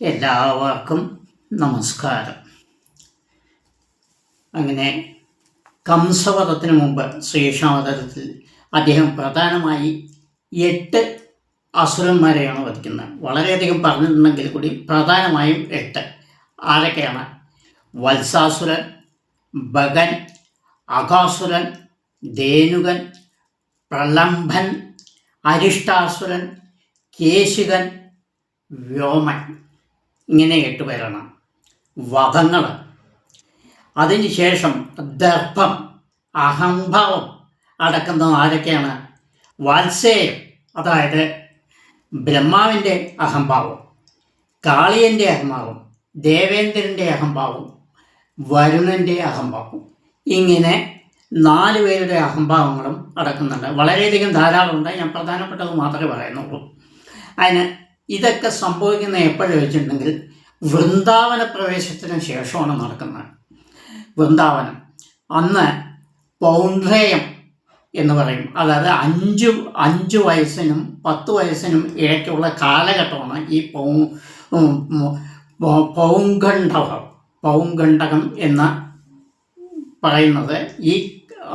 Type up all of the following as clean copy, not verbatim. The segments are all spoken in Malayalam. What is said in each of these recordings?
എല്ലാവർക്കും നമസ്കാരം. അങ്ങനെ കംസവധത്തിന് മുമ്പ് ശ്രീകൃഷ്ണാവതാരത്തിൽ അദ്ദേഹം പ്രധാനമായി 8 അസുരന്മാരെയാണ് വധിക്കുന്നത്. വളരെയധികം പറഞ്ഞിട്ടുണ്ടെങ്കിൽ കൂടി പ്രധാനമായും 8. ആരൊക്കെയാണ്? വത്സാസുരൻ, ഭഗൻ, അകാസുരൻ, ധേനുകൻ, പ്രലംഭൻ, അരിഷ്ടാസുരൻ, കേശികൻ, വ്യോമൻ. ഇങ്ങനെ 8 പേരാണ് വധങ്ങൾ. അതിനുശേഷം ദർഭം, അഹംഭാവം അടക്കുന്ന ആരൊക്കെയാണ്? വാത്സേയം, അതായത് ബ്രഹ്മാവിൻ്റെ അഹംഭാവം, കാളിയൻ്റെ അഹംഭാവം, ദേവേന്ദ്രൻ്റെ അഹംഭാവം, വരുണൻ്റെ അഹംഭാവം. ഇങ്ങനെ 4 പേരുടെ അഹംഭാവങ്ങളും അടക്കുന്നുണ്ട്. വളരെയധികം ധാരാളമുണ്ട്. ഞാൻ പ്രധാനപ്പെട്ടത് മാത്രമേ പറയുന്നുള്ളൂ. ഇതൊക്കെ സംഭവിക്കുന്ന എപ്പോഴും വെച്ചിട്ടുണ്ടെങ്കിൽ വൃന്ദാവന പ്രവേശത്തിന് ശേഷമാണ് നടക്കുന്നത്. വൃന്ദാവനം അന്ന് പൗണ്ഡ്രയം എന്ന് പറയും. അതായത് 5 വയസ്സിനും 10 വയസ്സിനും ഇടയ്ക്കുള്ള കാലഘട്ടമാണ് ഈ പൗങ്കണ്ഡകം എന്ന് പറയുന്നത്. ഈ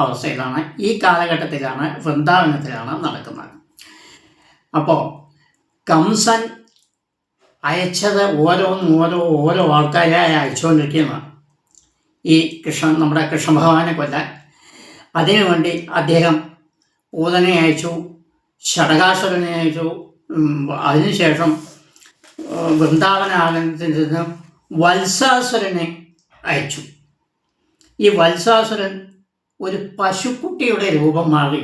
അവസ്ഥയിലാണ്, ഈ കാലഘട്ടത്തിലാണ്, വൃന്ദാവനത്തിലാണ് നടക്കുന്നത്. അപ്പോൾ കംസൻ അയച്ചത് ഓരോ ആൾക്കാരായി അയച്ചുകൊണ്ടിരിക്കുകയാണ് ഈ നമ്മുടെ കൃഷ്ണ ഭഗവാനെ കൊല്ലാൻ. അതിനുവേണ്ടി അദ്ദേഹം പൂതനെ അയച്ചു, ഷടകാസുരനെ അയച്ചു. അതിനുശേഷം വൃന്ദാവന ആലയത്തിൽ നിന്ന് വത്സാസുരനെ അയച്ചു. ഈ വത്സാസുരൻ ഒരു പശുക്കുട്ടിയുടെ രൂപം മാറി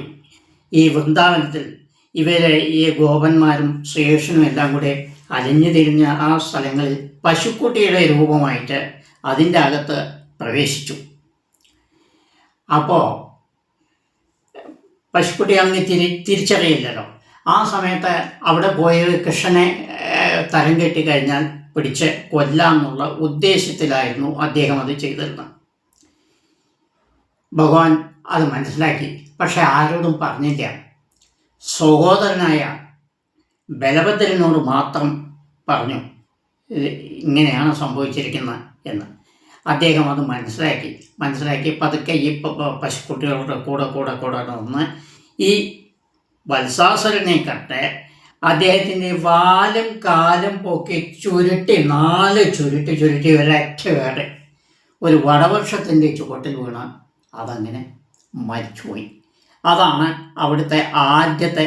ഈ വൃന്ദാവനത്തിൽ ഈ ഗോപന്മാരും ശ്രീകൃഷ്ണനും എല്ലാം കൂടെ അലിഞ്ഞു തിരിഞ്ഞ ആ സ്ഥലങ്ങളിൽ പശുക്കുട്ടിയുടെ രൂപമായിട്ട് അതിൻ്റെ അകത്ത് പ്രവേശിച്ചു. അപ്പോൾ പശുക്കുട്ടിയാണെങ്കിൽ തിരിച്ചറിയില്ലല്ലോ. ആ സമയത്ത് അവിടെ പോയി കൃഷ്ണനെ തരം കെട്ടിക്കഴിഞ്ഞാൽ പിടിച്ച് കൊല്ലാമെന്നുള്ള ഉദ്ദേശത്തിലായിരുന്നു അദ്ദേഹം അത് ചെയ്തിരുന്നത്. ഭഗവാൻ അത് മനസ്സിലാക്കി. പക്ഷെ ആരോടും പറഞ്ഞില്ല. സഹോദരനായ ബലഭദ്രനോട് മാത്രം പറഞ്ഞു ഇങ്ങനെയാണ് സംഭവിച്ചിരിക്കുന്നത് എന്ന്. അദ്ദേഹം അത് മനസ്സിലാക്കി പതുക്കെ ഈ പശുക്കുട്ടികളുടെ കൂടെ നിന്ന് ഈ വത്സാസുരനെ കണ്ട് അദ്ദേഹത്തിൻ്റെ വാലും കാലും പൊക്കി ചുരുട്ടി 4 ചുരുട്ടി ഒരൊറ്റ വേട് ഒരു വടവൃക്ഷത്തിൻ്റെ ചുവട്ടിൽ വീണ് അതങ്ങനെ മരിച്ചുപോയി. അതാണ് അവിടുത്തെ ആദ്യത്തെ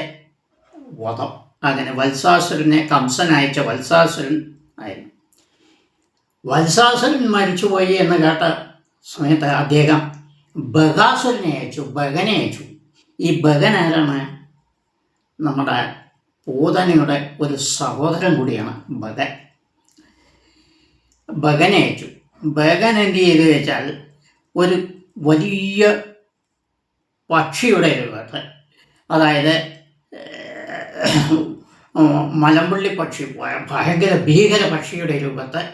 വധം. അങ്ങനെ വത്സാസുരനെ കംസൻ അയച്ച വത്സാസുരൻ ആയിരുന്നു. വത്സാസുരൻ മരിച്ചുപോയി എന്ന് കേട്ട സമയത്ത് അദ്ദേഹം ബകാസുരനെ അയച്ചു, ഭഗനെ അയച്ചു. ഈ ഭഗൻ ആരാണ്? നമ്മുടെ പൂതനയുടെ ഒരു സഹോദരൻ കൂടിയാണ് ഭഗൻ. ഭഗനെ അയച്ചു. ഭഗൻ എന്ത് ചെയ്തു വെച്ചാൽ ഒരു വലിയ പക്ഷിയുടെ രൂപത്തിൽ, അതായത് മലമ്പുള്ളി പക്ഷി, ഭീകര പക്ഷിയുടെ രൂപത്തിൽ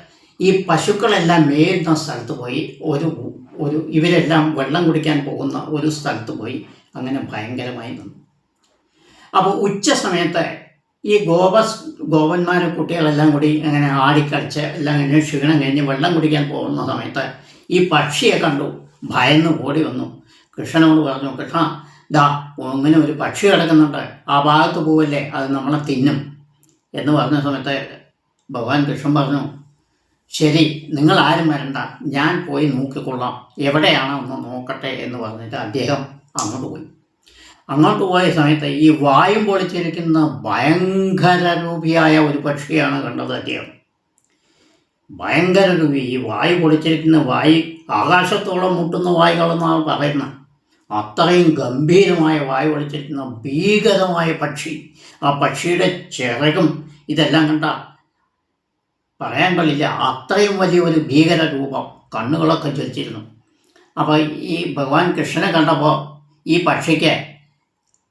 ഈ പശുക്കളെല്ലാം മേയുന്ന സ്ഥലത്ത് പോയി ഇവരെല്ലാം വെള്ളം കുടിക്കാൻ പോകുന്ന ഒരു സ്ഥലത്ത് പോയി അങ്ങനെ ഭയങ്കരമായി നിന്നു. അപ്പോൾ ഉച്ച സമയത്ത് ഈ ഗോപന്മാരും കുട്ടികളെല്ലാം കൂടി അങ്ങനെ ആടിക്കളിച്ച് എല്ലാം കഴിഞ്ഞ് ക്ഷീണം കഴിഞ്ഞ് വെള്ളം കുടിക്കാൻ പോകുന്ന സമയത്ത് ഈ പക്ഷിയെ കണ്ടു, ഭയന്ന് ഓടി വന്നു. കൃഷ്ണനോട് പറഞ്ഞു, കൃഷ്ണ ദാ ഇങ്ങനെ ഒരു പക്ഷി കിടക്കുന്നുണ്ട്, ആ ഭാഗത്ത് പോവല്ലേ, അത് നമ്മളെ തിന്നും എന്ന് പറഞ്ഞ സമയത്ത് ഭഗവാൻ കൃഷ്ണൻ പറഞ്ഞു, ശരി, നിങ്ങൾ ആരും വരണ്ട, ഞാൻ പോയി നോക്കിക്കൊള്ളാം, എവിടെയാണോ ഒന്ന് നോക്കട്ടെ എന്ന് പറഞ്ഞിട്ട് അദ്ദേഹം അങ്ങോട്ട് പോയ സമയത്ത് ഈ വായും പൊളിച്ചിരിക്കുന്ന ഭയങ്കര രൂപിയായ ഒരു പക്ഷിയാണ് കണ്ടത് അദ്ദേഹം. ഭയങ്കര രൂപി, ഈ വായു പൊളിച്ചിരിക്കുന്ന ആകാശത്തോളം മുട്ടുന്ന വായുകളെന്നാണ് പറയുന്നത്. അത്രയും ഗംഭീരമായ വായു പൊളിച്ചിരിക്കുന്ന ഭീകരമായ പക്ഷി. ആ പക്ഷിയുടെ ചിറകും ഇതെല്ലാം കണ്ട പറയാൻ കഴിയില്ല, അത്രയും വലിയൊരു ഭീകര രൂപം, കണ്ണുകളൊക്കെ ജ്വലിച്ചിരുന്നു. അപ്പോൾ ഈ ഭഗവാൻ കൃഷ്ണനെ കണ്ടപ്പോൾ ഈ പക്ഷിക്ക്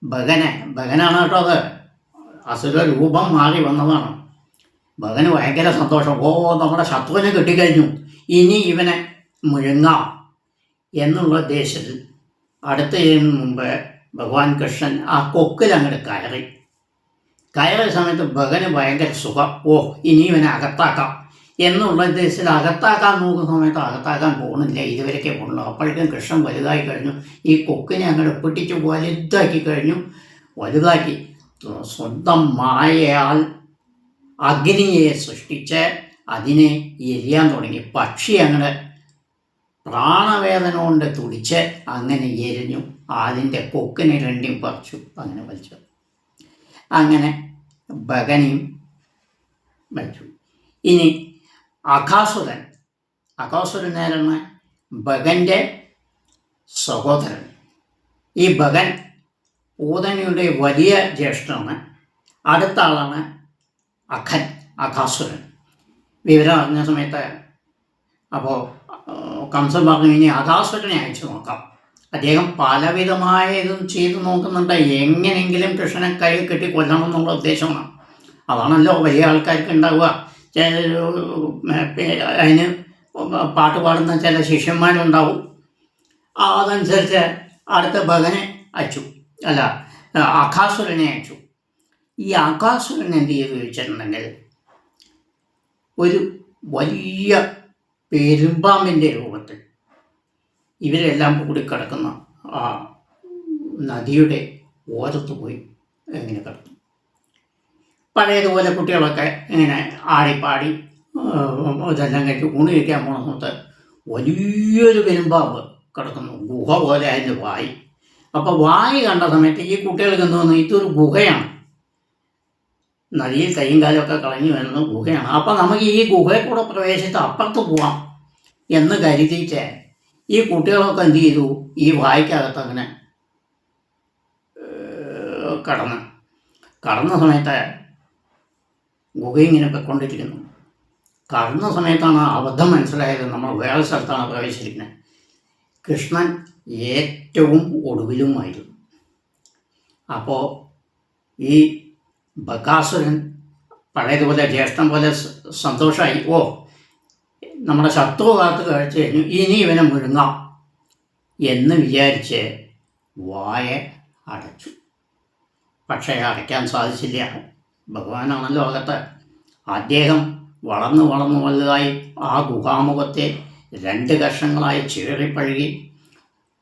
ഭഗനാണ് കേട്ടോ, അത് അസുര രൂപം മാറി വന്നതാണ്. ഭഗന് ഭയങ്കര സന്തോഷം. നമ്മുടെ ശത്രുവിനെ കിട്ടിക്കഴിഞ്ഞു, ഇനി ഇവനെ മുഴുങ്ങാം എന്നുള്ള ഉദ്ദേശത്തിൽ അടുത്ത് ചെയ്യുന്നതിന് മുമ്പ് ഭഗവാൻ കൃഷ്ണൻ ആ കൊക്കിൽ അങ്ങോട്ട് കയറി. കയറിയ സമയത്ത് ഭഗന് ഭയങ്കര സുഖം. ഓ, ഇനി ഇവനെ അകത്താക്കാം എന്നുള്ള ഉദ്ദേശത്തിൽ അകത്താക്കാൻ നോക്കുന്ന സമയത്ത് അകത്താക്കാൻ പോകുന്നില്ല, ഇതുവരെയൊക്കെ പോകുന്നു. അപ്പോഴേക്കും കൃഷ്ണൻ വലുതായി കഴിഞ്ഞു. ഈ കൊക്കിനെ അങ്ങോട്ട് പിടിച്ച് വലുതാക്കി കഴിഞ്ഞു. വലുതാക്കി സ്വന്തം മായയാൽ അഗ്നിയെ സൃഷ്ടിച്ച് അതിനെ എരിയാൻ തുടങ്ങി. പക്ഷി അങ്ങനെ പ്രാണവേദന കൊണ്ട് തുടിച്ച് അങ്ങനെ എരിഞ്ഞു. അതിൻ്റെ കൊക്കിനെ രണ്ടും പറിച്ചു, അങ്ങനെ വലിച്ചു. അങ്ങനെ ഭഗനെയും വലിച്ചു. ഇനി അഘാസുരൻ ആരാണ്? ഭഗൻ്റെ സഹോദരൻ. ഈ ഭഗൻ പൂതനയുടെ വലിയ ജ്യേഷ്ഠനാണ്. അടുത്ത ആളാണ് അഘാസുരൻ. വിവരം അറിഞ്ഞ സമയത്ത് അപ്പോൾ കംസൻ പറഞ്ഞു, ഇനി അഘാസുരനെ അയച്ചു നോക്കാം. അദ്ദേഹം പലവിധമായ ഇതും ചെയ്തു നോക്കുന്നുണ്ട്. എങ്ങനെയെങ്കിലും കൃഷ്ണനെ കയ്യിൽ കെട്ടി കൊല്ലണം എന്നുള്ള ഉദ്ദേശമാണ്. അതാണല്ലോ വലിയ ആൾക്കാർക്ക് ഉണ്ടാവുക. അതിന് പാട്ട് പാടുന്ന ചില ശിഷ്യന്മാരുണ്ടാവും. അതനുസരിച്ച് അടുത്ത ഭഗനെ അയച്ചു, അഘാസുരനെ അയച്ചു. ഈ അഘാസുരൻ എന്ത് ചെയ്തു ചോദിച്ചിട്ടുണ്ടെങ്കിൽ, ഒരു വലിയ പെരുമ്പാമ്പിൻ്റെ രൂപത്തിൽ ഇവരെല്ലാം കൂടി കിടക്കുന്ന ആ നദിയുടെ ഓരത്ത് പോയി ഇങ്ങനെ കിടന്നു. പഴയതുപോലെ കുട്ടികളൊക്കെ ഇങ്ങനെ ആടിപ്പാടി ഇതെല്ലാം കഴിച്ച് ഊണ് കഴിക്കാൻ പോണ സമയത്ത് വലിയൊരു പെരുമ്പാമ്പ് കിടക്കുന്നു. ഗുഹ പോലെ അതിൻ്റെ വായി. അപ്പോൾ വായി കണ്ട സമയത്ത് ഈ കുട്ടികൾക്ക് എന്ത് തോന്നുന്നു, ഇതൊരു ഗുഹയാണ്, നദിയിൽ കൈയും കാലമൊക്കെ കളഞ്ഞു വരുന്ന ഗുഹയാണ്. അപ്പം നമുക്ക് ഈ ഗുഹയിൽ കൂടെ പ്രവേശിച്ച് അപ്പുറത്ത് പോവാം എന്ന് കരുതിയിട്ട് ഈ കുട്ടികളൊക്കെ എന്ത് ചെയ്തു, ഈ വായിക്കകത്ത് അങ്ങനെ കടന്ന സമയത്ത് ഗുഹ ഇങ്ങനെ പൊയ്ക്കൊണ്ടിരിക്കുന്നു. കടന്ന സമയത്താണ് അബദ്ധം മനസ്സിലായത്, നമ്മൾ വേറെ സ്ഥലത്താണ് പ്രവേശിച്ചിരിക്കുന്നത്. കൃഷ്ണൻ ഏറ്റവും ഒടുവിലുമായിരുന്നു. അപ്പോൾ ഈ ബകാസുരൻ പഴയതുപോലെ ജ്യേഷ്ഠൻ പോലെ സന്തോഷമായി. ഓ, നമ്മുടെ ശത്രു കാത്ത് കഴിച്ചു കഴിഞ്ഞു, ഇനി ഇവനെ മുഴുങ്ങാം എന്ന് വിചാരിച്ച് വായ അടച്ചു. പക്ഷേ അടയ്ക്കാൻ സാധിച്ചില്ല. ഭഗവാനാണല്ലോ അകത്ത്. അദ്ദേഹം വളർന്നു വലുതായി ആ ഗുഹാമുഖത്തെ 2 കഷ്ണങ്ങളായി ചീറിപ്പഴുകി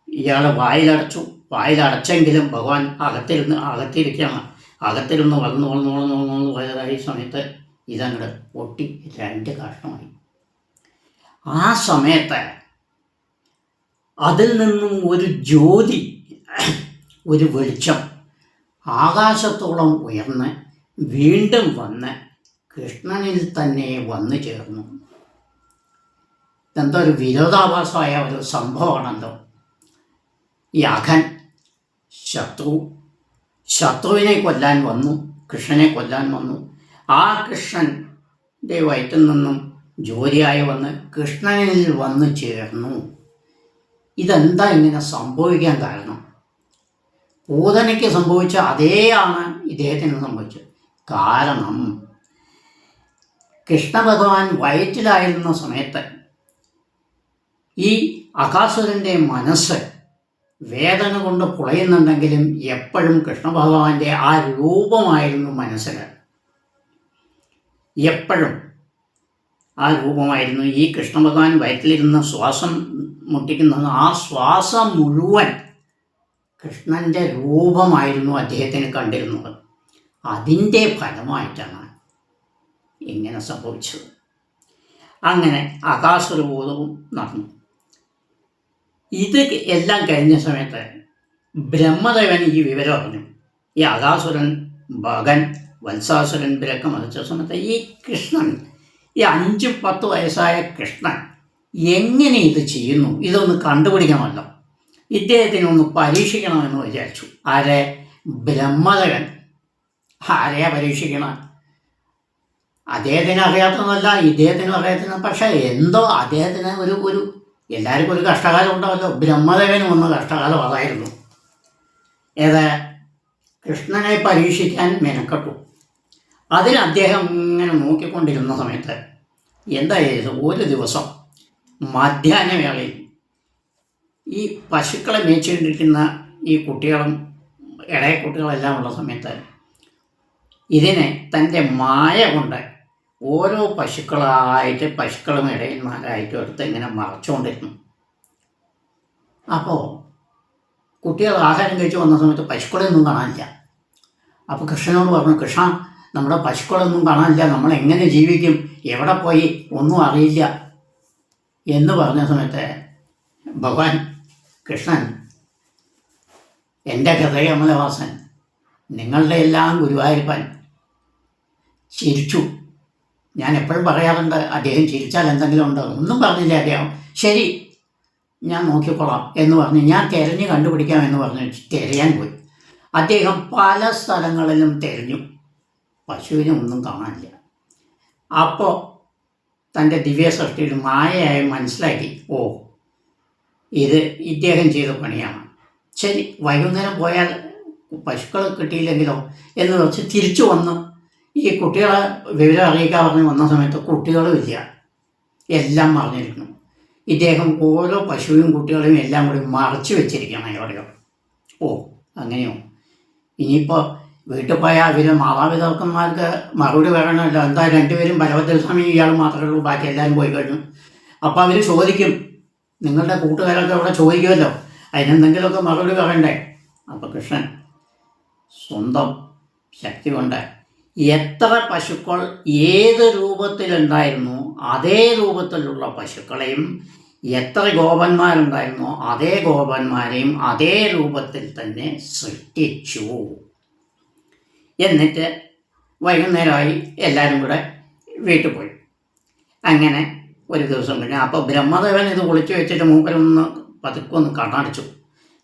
ഇയാൾ വായിലടച്ചെങ്കിലും ഭഗവാൻ അകത്തിരുന്ന് വളർന്നു വലുതായ സമയത്ത് ഇതങ്ങോട്ട് പൊട്ടി 2 കഷ്ണമായി. ആ സമയത്ത് അതിൽ നിന്നും ഒരു ജ്യോതി, ഒരു വെളിച്ചം ആകാശത്തോളം ഉയർന്ന് വീണ്ടും വന്ന് കൃഷ്ണനിൽ തന്നെ വന്നു ചേർന്നു. ഇതെന്തോ ഒരു വിരോധാഭാസമായ ഒരു സംഭവമാണല്ലോ. ഈ അഘൻ ശത്രുവിനെ കൊല്ലാൻ വന്നു, കൃഷ്ണനെ കൊല്ലാൻ വന്നു. ആ കൃഷ്ണൻ്റെ വയറ്റിൽ നിന്നും ജ്യോതിയായി വന്ന് കൃഷ്ണനിൽ വന്നു ചേർന്നു. ഇതെന്താ ഇങ്ങനെ സംഭവിക്കാൻ കാരണം? പൂതനയ്ക്ക് സംഭവിച്ച അതേയാണ് ഇദ്ദേഹത്തിന് സംഭവിച്ചത്. കാരണം കൃഷ്ണഭഗവാൻ വയറ്റിലായിരുന്ന സമയത്ത് ഈ അഘാസുരൻ്റെ മനസ്സ് വേദന കൊണ്ട് പുളയുന്നുണ്ടെങ്കിലും എപ്പോഴും കൃഷ്ണഭഗവാന്റെ ആ രൂപമായിരുന്നു മനസ്സിൽ. എപ്പോഴും ആ രൂപമായിരുന്നു. ഈ കൃഷ്ണഭഗവാൻ വയറ്റിലിരുന്ന് ശ്വാസം മുട്ടിക്കുന്നത്, ആ ശ്വാസം മുഴുവൻ കൃഷ്ണൻ്റെ രൂപമായിരുന്നു അദ്ദേഹത്തിന് കണ്ടിരുന്നത്. അതിൻ്റെ ഫലമായിട്ടാണ് ഇങ്ങനെ സംഭവിച്ചത്. അങ്ങനെ അഘാസുരബോധവും നടന്നു. ഇത് എല്ലാം കഴിഞ്ഞ സമയത്ത് ബ്രഹ്മദേവൻ ഈ വിവരം അറിഞ്ഞു. ഈ അഘാസുരൻ, ഭഗൻ, വത്സാസുരൻ ഇവരൊക്കെ മരിച്ച സമയത്ത് ഈ കൃഷ്ണൻ, ഈ 5-10 വയസ്സായ കൃഷ്ണൻ എങ്ങനെ ഇത് ചെയ്യുന്നു, ഇതൊന്ന് കണ്ടുപിടിക്കണമല്ലോ, ഇദ്ദേഹത്തിനൊന്ന് പരീക്ഷിക്കണമെന്ന് വിചാരിച്ചു. ആരെ? ബ്രഹ്മദേവൻ. ആരെയാ പരീക്ഷിക്കണം? അദ്ദേഹത്തിന് അറിയാത്തതല്ല, ഇദ്ദേഹത്തിനും അറിയാത്ത. പക്ഷേ എന്തോ അദ്ദേഹത്തിന് ഒരു എല്ലാവർക്കും ഒരു കഷ്ടകാലം ഉണ്ടാവല്ലോ. ബ്രഹ്മദേവനും ഒന്ന് കഷ്ടകാലം അതായിരുന്നു. ഏത്? കൃഷ്ണനെ പരീക്ഷിക്കാൻ മെനക്കെട്ടു. അതിന് അദ്ദേഹം ഇങ്ങനെ നോക്കിക്കൊണ്ടിരുന്ന സമയത്ത് എന്തായാലും ഒരു ദിവസം മധ്യാഹ്നവേളയിൽ ഈ പശുക്കളെ മേയിച്ചുകൊണ്ടിരിക്കുന്ന ഈ കുട്ടികളും ഇടയ കുട്ടികളെല്ലാം ഉള്ള സമയത്ത് ഇതിനെ തൻ്റെ മായ കൊണ്ട് ഓരോ പശുക്കളും ഇടയന്മാരായിട്ടും എടുത്ത് ഇങ്ങനെ മറച്ചുകൊണ്ടിരുന്നു. അപ്പോൾ കുട്ടികൾ ആഹാരം കഴിച്ച് വന്ന സമയത്ത് പശുക്കളെയൊന്നും കാണാനില്ല. അപ്പോൾ കൃഷ്ണനോട് പറഞ്ഞു, കൃഷ്ണ, നമ്മുടെ പശുക്കളൊന്നും കാണാനില്ല, നമ്മൾ എങ്ങനെ ജീവിക്കും, എവിടെ പോയി, ഒന്നും അറിയില്ല എന്ന് പറഞ്ഞ സമയത്ത് ഭഗവാൻ കൃഷ്ണൻ, എൻ്റെ ഹൃദയമലവാസൻ, നിങ്ങളുടെ എല്ലാം ഗുരുവായൂരപ്പൻ ചിരിച്ചു. ഞാൻ എപ്പോഴും പറയാറുണ്ട്, അദ്ദേഹം ചിരിച്ചാൽ എന്തെങ്കിലും ഉണ്ട്. ഒന്നും പറഞ്ഞില്ല അദ്ദേഹം. ശരി, ഞാൻ നോക്കിക്കൊള്ളാം എന്ന് പറഞ്ഞ് ഞാൻ തിരഞ്ഞ് കണ്ടുപിടിക്കാം എന്ന് പറഞ്ഞ് തിരയാൻ പോയി. അദ്ദേഹം പല സ്ഥലങ്ങളിലും തിരഞ്ഞു, പശുവിനെ ഒന്നും കാണാനില്ല. അപ്പോൾ തൻ്റെ ദിവ്യസൃഷ്ടിയിൽ മായയായി മനസ്സിലാക്കി, ഓ, ഇത് ഇദ്ദേഹം ചെയ്ത പണിയാണ്. ശരി, വൈകുന്നേരം പോയാൽ പശുക്കൾ കിട്ടിയില്ലെങ്കിലോ എന്ന് വെച്ച് തിരിച്ചു വന്ന് ഈ കുട്ടികളെ വിവരം അറിയിക്കാൻ പറഞ്ഞ് വന്ന സമയത്ത് കുട്ടികളും ഇല്ല, എല്ലാം മറിഞ്ഞിരിക്കുന്നു. ഇദ്ദേഹം ഓരോ പശുവും കുട്ടികളെയും എല്ലാം കൂടി മറച്ചു വെച്ചിരിക്കണം എവിടെയോ. ഓ, അങ്ങനെയോ? ഇനിയിപ്പോൾ വീട്ടിൽ പോയാൽ അവർ മാതാപിതാക്കന്മാർക്ക് മറുപടി പറയണമല്ലോ. എന്താ രണ്ടുപേരും ബലഭദ്രസ്വാമി ഇയാൾ മാത്രമേ ഉള്ളൂ, ബാക്കി എല്ലാവരും പോയി കഴിഞ്ഞു. അപ്പോൾ അവർ ചോദിക്കും, നിങ്ങളുടെ കൂട്ടുകാരൊക്കെ അവിടെ ചോദിക്കുമല്ലോ, അതിനെന്തെങ്കിലുമൊക്കെ മറുപടി പറയണ്ടേ. അപ്പോൾ കൃഷ്ണൻ സ്വന്തം ശക്തി കൊണ്ട് എത്ര പശുക്കൾ ഏത് രൂപത്തിലുണ്ടായിരുന്നു അതേ രൂപത്തിലുള്ള പശുക്കളെയും, എത്ര ഗോപന്മാരുണ്ടായിരുന്നോ അതേ ഗോപന്മാരെയും അതേ രൂപത്തിൽ തന്നെ സൃഷ്ടിച്ചു. എന്നിട്ട് വൈകുന്നേരമായി എല്ലാവരും കൂടെ വീട്ടിൽ പോയി. അങ്ങനെ ഒരു ദിവസം കഴിഞ്ഞു. അപ്പോൾ ബ്രഹ്മദേവൻ ഇത് ഒളിച്ചു വെച്ചിട്ട് മൂപ്പരൊന്ന് പതുക്കൊന്ന് കണ്ണടച്ചു.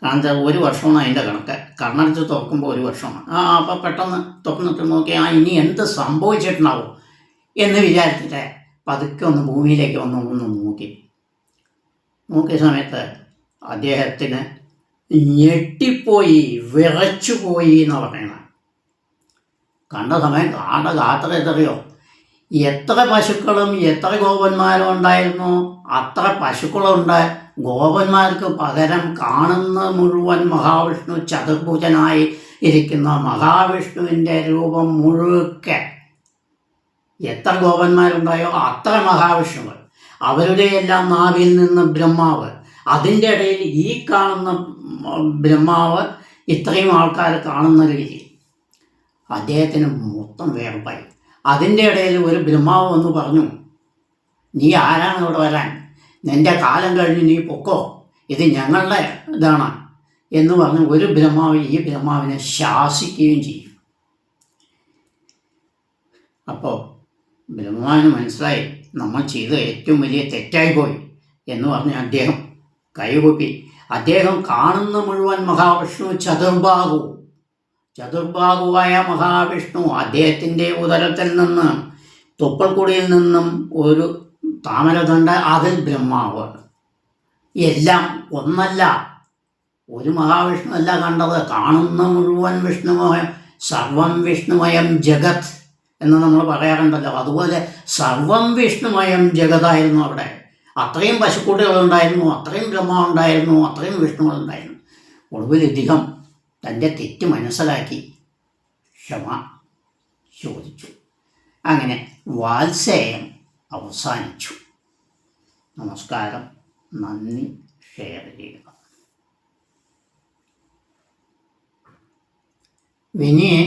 കാരണം 1 വർഷമാണ് അതിൻ്റെ കണക്ക്. കണ്ണടച്ച് തുറക്കുമ്പോൾ 1 വർഷമാണ്. അപ്പോൾ പെട്ടെന്ന് തുറന്നിട്ട് നോക്കി, ഇനി എന്ത് സംഭവിച്ചിട്ടുണ്ടാവും എന്ന് വിചാരിച്ചിട്ട് പതുക്കെ ഒന്ന് ഭൂമിയിലേക്ക് ഒന്ന് നോക്കിയ സമയത്ത് അദ്ദേഹത്തിന് ഞെട്ടിപ്പോയി, വിറച്ചുപോയി എന്ന് പറയണം. കണ്ട സമയം ഗാത്ര എത്രയോ, എത്ര പശുക്കളും എത്ര ഗോപന്മാരും ഉണ്ടായിരുന്നു അത്ര പശുക്കളുണ്ട്. ഗോപന്മാർക്ക് പകരം കാണുന്ന മുഴുവൻ മഹാവിഷ്ണു ചതുർഭുജനായി ഇരിക്കുന്ന മഹാവിഷ്ണുവിൻ്റെ രൂപം മുഴുക്കെ. എത്ര ഗോപന്മാരുണ്ടായോ അത്ര മഹാവിഷ്ണുകൾ. അവരുടെ എല്ലാം നാവിൽ നിന്ന് ബ്രഹ്മാവ്, അതിൻ്റെ ഇടയിൽ ഈ കാണുന്ന ബ്രഹ്മാവ് ഇത്രയും ആൾക്കാർ കാണുന്ന രീതി. അദ്ദേഹത്തിന് മൊത്തം വേർപ്പായി. അതിൻ്റെ ഇടയിൽ ഒരു ബ്രഹ്മാവ് എന്ന് പറഞ്ഞു, നീ ആരാണ് ഇവിടെ വരാൻ, നിൻ്റെ കാലം കഴിഞ്ഞ് നീ പൊക്കോ, ഇത് ഞങ്ങളുടെ ഇതാണ് എന്ന് പറഞ്ഞ് ഒരു ബ്രഹ്മാവ് ഈ ബ്രഹ്മാവിനെ ശാസിക്കുകയും ചെയ്യും. അപ്പോൾ ബ്രഹ്മാവിന് മനസ്സിലായി, നമ്മൾ ചെയ്ത ഏറ്റവും വലിയ തെറ്റായിപ്പോയി എന്ന് പറഞ്ഞ് അദ്ദേഹം കൈകൊപ്പി. അദ്ദേഹം കാണുന്ന മുഴുവൻ മഹാവിഷ്ണു ചതുർബാഹുവായ മഹാവിഷ്ണു, അദ്ദേഹത്തിൻ്റെ ഉദരത്തിൽ നിന്ന് തൊപ്പൽക്കൊടിയിൽ നിന്നും ഒരു താമരതണ്ട്, അതിൽ ബ്രഹ്മാവ്. എല്ലാം ഒന്നല്ല, ഒരു മഹാവിഷ്ണു അല്ല കണ്ടത്, കാണുന്ന മുഴുവൻ വിഷ്ണുമയം, സർവം വിഷ്ണുമയം ജഗത് എന്ന് നമ്മൾ പറയാറുണ്ടല്ലോ. അതുപോലെ സർവം വിഷ്ണുമയം ജഗതായിരുന്നു അവിടെ. അത്രയും പശുക്കുട്ടികളുണ്ടായിരുന്നു, അത്രയും ബ്രഹ്മാവുണ്ടായിരുന്നു, അത്രയും വിഷ്ണുകളുണ്ടായിരുന്നു. ഒടുവിൽ ഇദ്ദേഹം തൻ്റെ തെറ്റ് മനസ്സിലാക്കി ക്ഷമ ചോദിച്ചു. അങ്ങനെ വാത്സേയം അവസാനിച്ചു. നമസ്കാരം, നന്ദി, ഷെയർ ചെയ്യുക. വിനിയെ